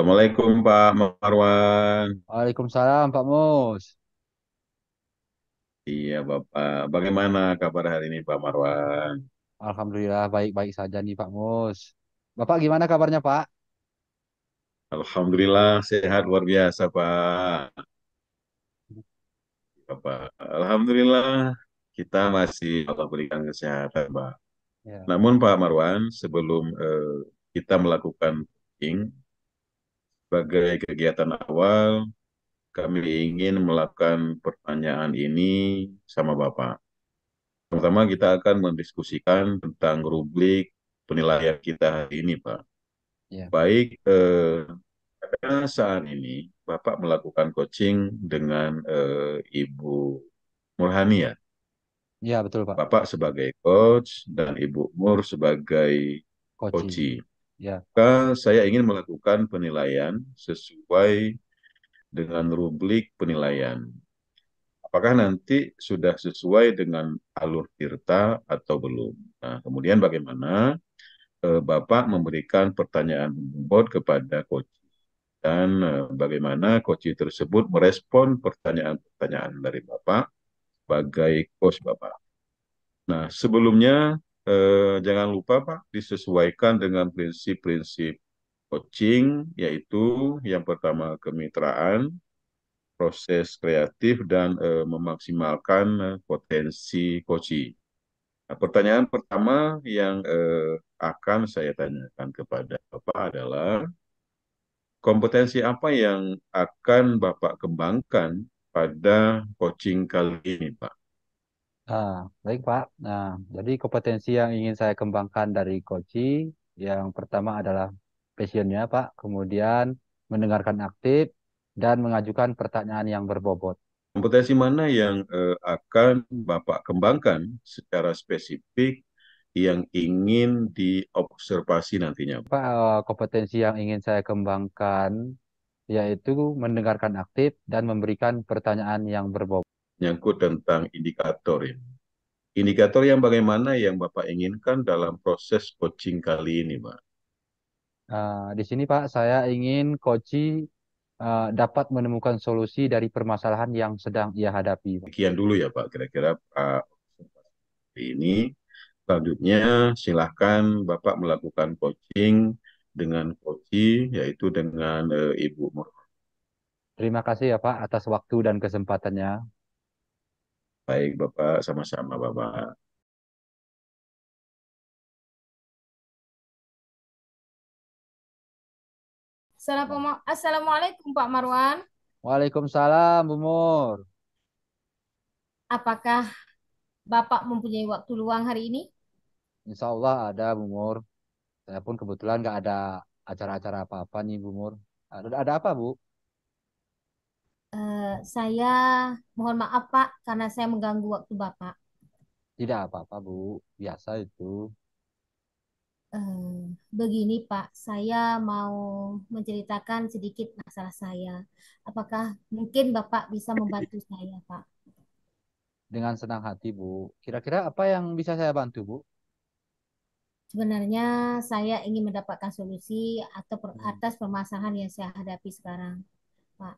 Assalamualaikum Pak Marwan. Waalaikumsalam Pak Mus. Iya Bapak, bagaimana kabar hari ini Pak Marwan? Alhamdulillah baik-baik saja nih Pak Mus. Bapak gimana kabarnya Pak? Alhamdulillah sehat luar biasa Pak. Bapak, Alhamdulillah kita masih Allah berikan kesehatan Pak. Ya, Namun Pak Marwan, sebelum kita melakukan voting sebagai kegiatan awal, kami ingin melakukan pertanyaan ini sama Bapak. Pertama kita akan mendiskusikan tentang rubrik penilaian kita hari ini, Pak. ya, Baik, pada saat ini Bapak melakukan coaching dengan Ibu Murhani ya. ya betul Pak. Bapak sebagai coach dan Ibu Mur sebagai Coaching. coachee. Ya, Maka saya ingin melakukan penilaian sesuai dengan rubrik penilaian. Apakah nanti sudah sesuai dengan alur tirta atau belum? Nah, kemudian bagaimana Bapak memberikan pertanyaan bot kepada coach dan bagaimana coach tersebut merespon pertanyaan-pertanyaan dari Bapak sebagai coach Bapak. Nah, sebelumnya jangan lupa Pak disesuaikan dengan prinsip-prinsip coaching, yaitu yang pertama kemitraan, proses kreatif, dan memaksimalkan potensi coaching. Nah, pertanyaan pertama yang akan saya tanyakan kepada Bapak adalah kompetensi apa yang akan Bapak kembangkan pada coaching kali ini, Pak? baik Pak. Nah, jadi kompetensi yang ingin saya kembangkan dari coaching yang pertama adalah passionnya Pak, kemudian mendengarkan aktif dan mengajukan pertanyaan yang berbobot. Kompetensi mana yang akan Bapak kembangkan secara spesifik yang ingin diobservasi nantinya? Pak, kompetensi yang ingin saya kembangkan yaitu mendengarkan aktif dan memberikan pertanyaan yang berbobot. Nyangkut tentang indikator ya. Indikator yang bagaimana yang Bapak inginkan dalam proses coaching kali ini, Pak? Di sini Pak, saya ingin Koci dapat menemukan solusi dari permasalahan yang sedang ia hadapi, Pak. Sekian dulu ya Pak, kira-kira Pak ini. Selanjutnya silahkan Bapak melakukan coaching dengan coaching, yaitu dengan Ibu Mur. Terima kasih ya Pak atas waktu dan kesempatannya. Baik Bapak, sama-sama Bapak. Assalamualaikum Pak Marwan. Waalaikumsalam, Bu Mur. Apakah Bapak mempunyai waktu luang hari ini? Insya Allah ada, Bu Mur. Saya pun kebetulan nggak ada acara-acara apa-apa nih, Bu Mur. Ada apa, Bu? Saya mohon maaf Pak karena saya mengganggu waktu Bapak. Tidak apa-apa, Bu. Biasa itu. Eh, Begini Pak, saya mau menceritakan sedikit masalah saya. Apakah mungkin Bapak bisa membantu saya Pak? Dengan senang hati, Bu. Kira-kira apa yang bisa saya bantu, Bu? Sebenarnya saya ingin mendapatkan solusi atau Hmm. atas permasalahan yang saya hadapi sekarang Pak.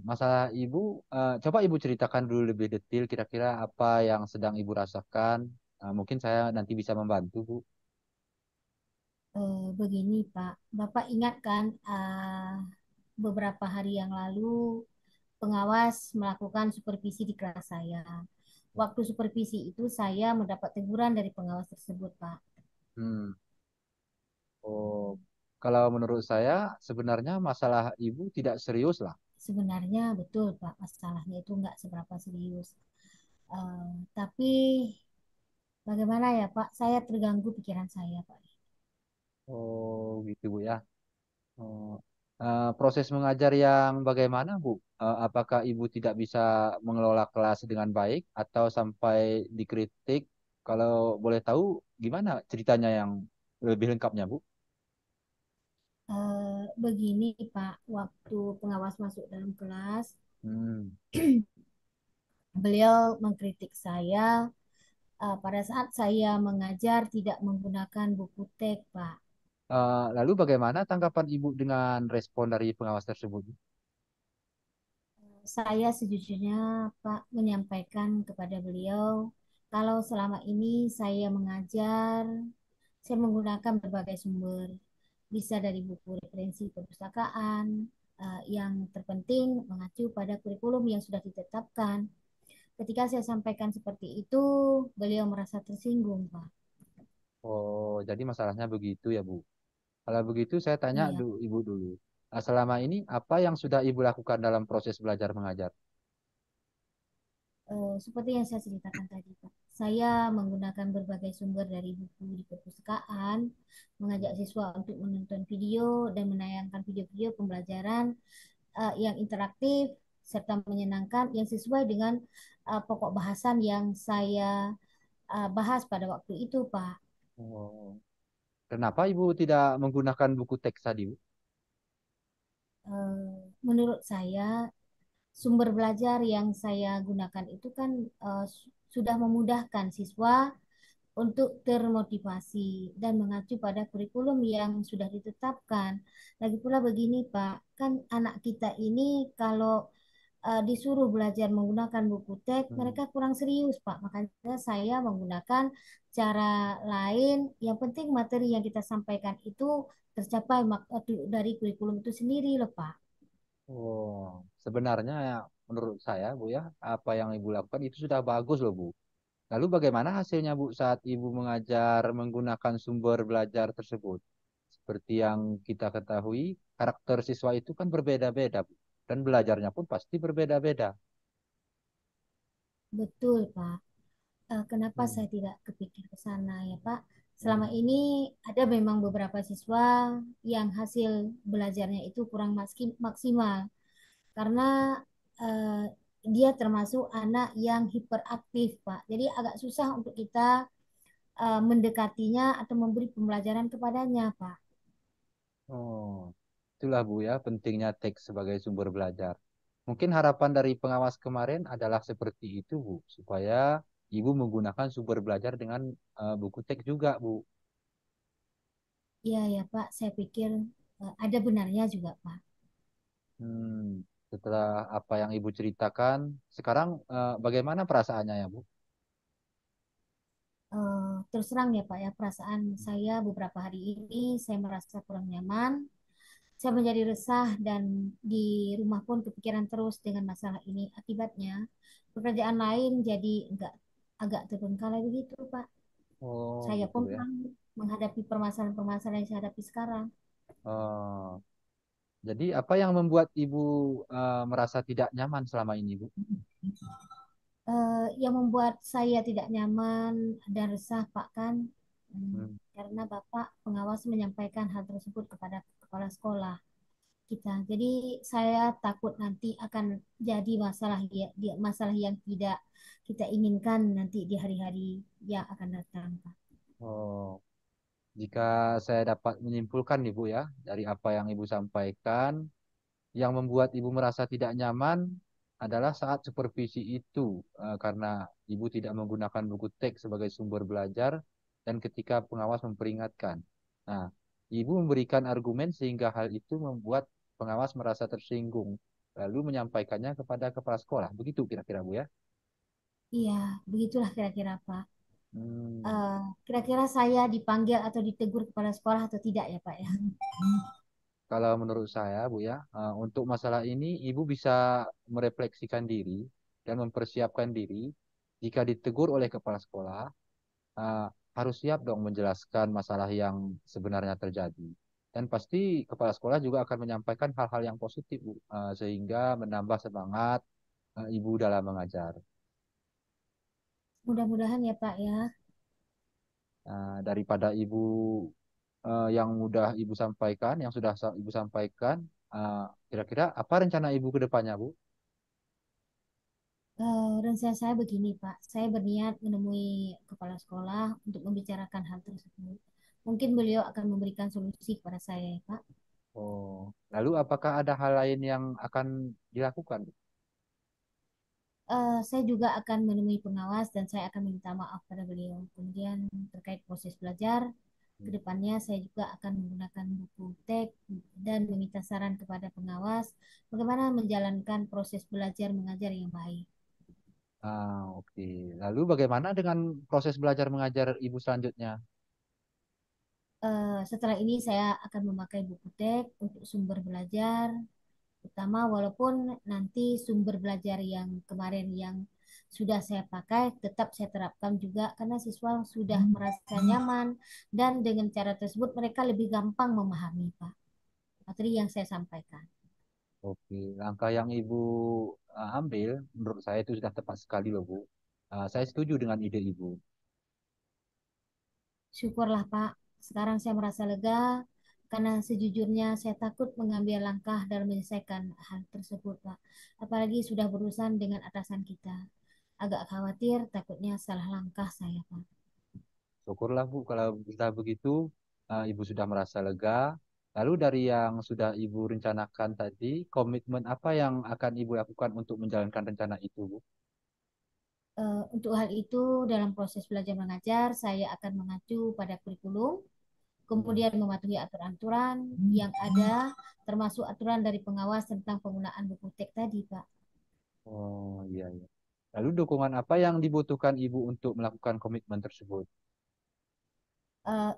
Masalah ibu, coba ibu ceritakan dulu lebih detail kira-kira apa yang sedang ibu rasakan. Mungkin saya nanti bisa membantu, Bu. Begini Pak, Bapak ingat kan beberapa hari yang lalu pengawas melakukan supervisi di kelas saya. Waktu supervisi itu saya mendapat teguran dari pengawas tersebut, Pak. Hmm. Oh, kalau menurut saya sebenarnya masalah ibu tidak serius lah. Sebenarnya betul, Pak, masalahnya itu nggak seberapa serius. Tapi bagaimana ya, Pak? Saya terganggu pikiran saya, Pak. Oh, gitu, Bu ya. Oh. Proses mengajar yang bagaimana, Bu? Apakah ibu tidak bisa mengelola kelas dengan baik atau sampai dikritik? Kalau boleh tahu, gimana ceritanya yang lebih lengkapnya, Bu? Begini, Pak, waktu pengawas masuk dalam kelas, Hmm. beliau mengkritik saya pada saat saya mengajar tidak menggunakan buku teks, Pak. Lalu bagaimana tanggapan Ibu dengan respon dari pengawas tersebut? Saya sejujurnya Pak menyampaikan kepada beliau kalau selama ini saya mengajar, saya menggunakan berbagai sumber, bisa dari buku referensi perpustakaan, yang terpenting mengacu pada kurikulum yang sudah ditetapkan. Ketika saya sampaikan seperti itu, beliau merasa tersinggung, Pak. Oh, jadi masalahnya begitu ya, Bu. Kalau begitu saya tanya Iya, Ibu dulu. Selama ini apa yang sudah Ibu lakukan dalam proses belajar mengajar? seperti yang saya ceritakan tadi, Pak. Saya menggunakan berbagai sumber dari buku di perpustakaan, mengajak siswa untuk menonton video dan menayangkan video-video pembelajaran yang interaktif serta menyenangkan yang sesuai dengan pokok bahasan yang saya bahas pada waktu itu, Pak. Oh. Kenapa Ibu tidak menggunakan buku teks tadi, Bu? Menurut saya sumber belajar yang saya gunakan itu kan sudah memudahkan siswa untuk termotivasi dan mengacu pada kurikulum yang sudah ditetapkan. Lagi pula begini, Pak, kan anak kita ini kalau disuruh belajar menggunakan buku teks, Hmm. mereka kurang serius, Pak. Makanya saya menggunakan cara lain. Yang penting materi yang kita sampaikan itu tercapai dari kurikulum itu sendiri loh, Pak. Oh, sebenarnya ya, menurut saya, Bu ya, apa yang Ibu lakukan itu sudah bagus loh, Bu. Lalu bagaimana hasilnya, Bu, saat Ibu mengajar menggunakan sumber belajar tersebut? Seperti yang kita ketahui, karakter siswa itu kan berbeda-beda, Bu. Dan belajarnya pun pasti berbeda-beda. Betul, Pak. Kenapa Hmm. saya tidak kepikir ke sana ya, Pak? Selama Hmm. ini ada memang beberapa siswa yang hasil belajarnya itu kurang maksimal karena eh, dia termasuk anak yang hiperaktif, Pak. Jadi agak susah untuk kita mendekatinya atau memberi pembelajaran kepadanya, Pak. Oh, itulah Bu ya pentingnya teks sebagai sumber belajar. Mungkin harapan dari pengawas kemarin adalah seperti itu Bu, supaya Ibu menggunakan sumber belajar dengan buku teks juga Bu. Iya ya, Pak. Saya pikir ada benarnya juga, Pak. Setelah apa yang Ibu ceritakan, sekarang bagaimana perasaannya ya Bu? Terus terang ya, Pak ya, perasaan saya beberapa hari ini saya merasa kurang nyaman. Saya menjadi resah dan di rumah pun kepikiran terus dengan masalah ini. Akibatnya pekerjaan lain jadi enggak agak terbengkalai begitu, Pak. Oh Saya gitu pun ya. kurang menghadapi permasalahan-permasalahan yang saya hadapi sekarang. Oh, jadi apa yang membuat Ibu merasa tidak nyaman selama ini Bu? Yang membuat saya tidak nyaman dan resah, Pak, kan Hmm. karena Bapak pengawas menyampaikan hal tersebut kepada kepala sekolah kita. Jadi saya takut nanti akan jadi masalah yang tidak kita inginkan nanti di hari-hari yang akan datang, Pak. Oh. Jika saya dapat menyimpulkan nih Bu ya, dari apa yang Ibu sampaikan, yang membuat Ibu merasa tidak nyaman adalah saat supervisi itu, karena Ibu tidak menggunakan buku teks sebagai sumber belajar dan ketika pengawas memperingatkan. Nah, Ibu memberikan argumen sehingga hal itu membuat pengawas merasa tersinggung, lalu menyampaikannya kepada kepala sekolah. Begitu kira-kira Bu ya? Iya, begitulah kira-kira, Pak. Hmm. Eh, Kira-kira saya dipanggil atau ditegur kepala sekolah atau tidak ya, Pak ya? Kalau menurut saya, Bu ya, untuk masalah ini Ibu bisa merefleksikan diri dan mempersiapkan diri. Jika ditegur oleh kepala sekolah, eh, harus siap dong menjelaskan masalah yang sebenarnya terjadi. Dan pasti kepala sekolah juga akan menyampaikan hal-hal yang positif, Bu, sehingga menambah semangat Ibu dalam mengajar. Mudah-mudahan ya, Pak ya. Daripada Ibu yang udah Ibu sampaikan, yang sudah Ibu sampaikan, kira-kira apa rencana Ibu ke depannya, Bu? Rencana saya begini, Pak. Saya berniat menemui kepala sekolah untuk membicarakan hal tersebut. Mungkin beliau akan memberikan solusi kepada saya, ya, Pak. Oh, lalu apakah ada hal lain yang akan dilakukan? Saya juga akan menemui pengawas dan saya akan meminta maaf pada beliau. Kemudian terkait proses belajar, Kedepannya saya juga akan menggunakan buku teks dan meminta saran kepada pengawas bagaimana menjalankan proses belajar mengajar yang baik. Oke. Lalu bagaimana dengan proses belajar mengajar Ibu selanjutnya? Setelah ini saya akan memakai buku teks untuk sumber belajar utama walaupun nanti sumber belajar yang kemarin yang sudah saya pakai tetap saya terapkan juga karena siswa sudah merasa nyaman dan dengan cara tersebut mereka lebih gampang memahami Pak materi yang saya sampaikan. Oke, langkah yang Ibu ambil menurut saya itu sudah tepat sekali loh Bu. Saya setuju dengan ide Ibu. Syukurlah Pak, sekarang saya merasa lega karena sejujurnya saya takut mengambil langkah dalam menyelesaikan hal tersebut Pak. Apalagi sudah berurusan dengan atasan kita. Agak khawatir takutnya salah langkah saya Pak. Syukurlah Bu kalau bisa begitu, Ibu sudah merasa lega. Lalu dari yang sudah Ibu rencanakan tadi, komitmen apa yang akan Ibu lakukan untuk menjalankan rencana itu Bu? Untuk hal itu, dalam proses belajar mengajar, saya akan mengacu pada kurikulum, Hmm. kemudian mematuhi aturan-aturan yang ada, termasuk aturan dari pengawas tentang penggunaan buku teks tadi, Pak. Oh iya, iya. Lalu dukungan apa yang dibutuhkan Ibu untuk melakukan komitmen tersebut?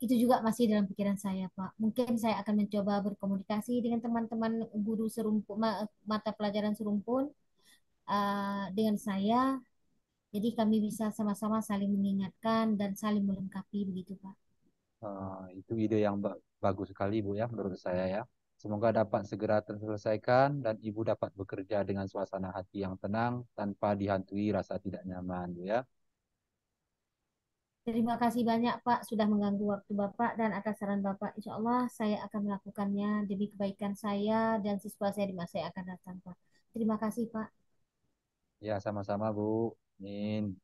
Itu juga masih dalam pikiran saya, Pak. Mungkin saya akan mencoba berkomunikasi dengan teman-teman guru serumpun, mata pelajaran serumpun dengan saya. Jadi kami bisa sama-sama saling mengingatkan dan saling melengkapi begitu, Pak. Itu ide yang bagus sekali Bu ya menurut saya ya. Semoga dapat segera terselesaikan dan Ibu dapat bekerja dengan suasana hati yang tenang tanpa dihantui rasa tidak nyaman Bu ya. Terima kasih banyak Pak sudah mengganggu waktu Bapak dan atas saran Bapak. Insya Allah saya akan melakukannya demi kebaikan saya dan siswa saya di masa yang akan datang Pak. Terima kasih Pak. Ya sama-sama Bu. Amin.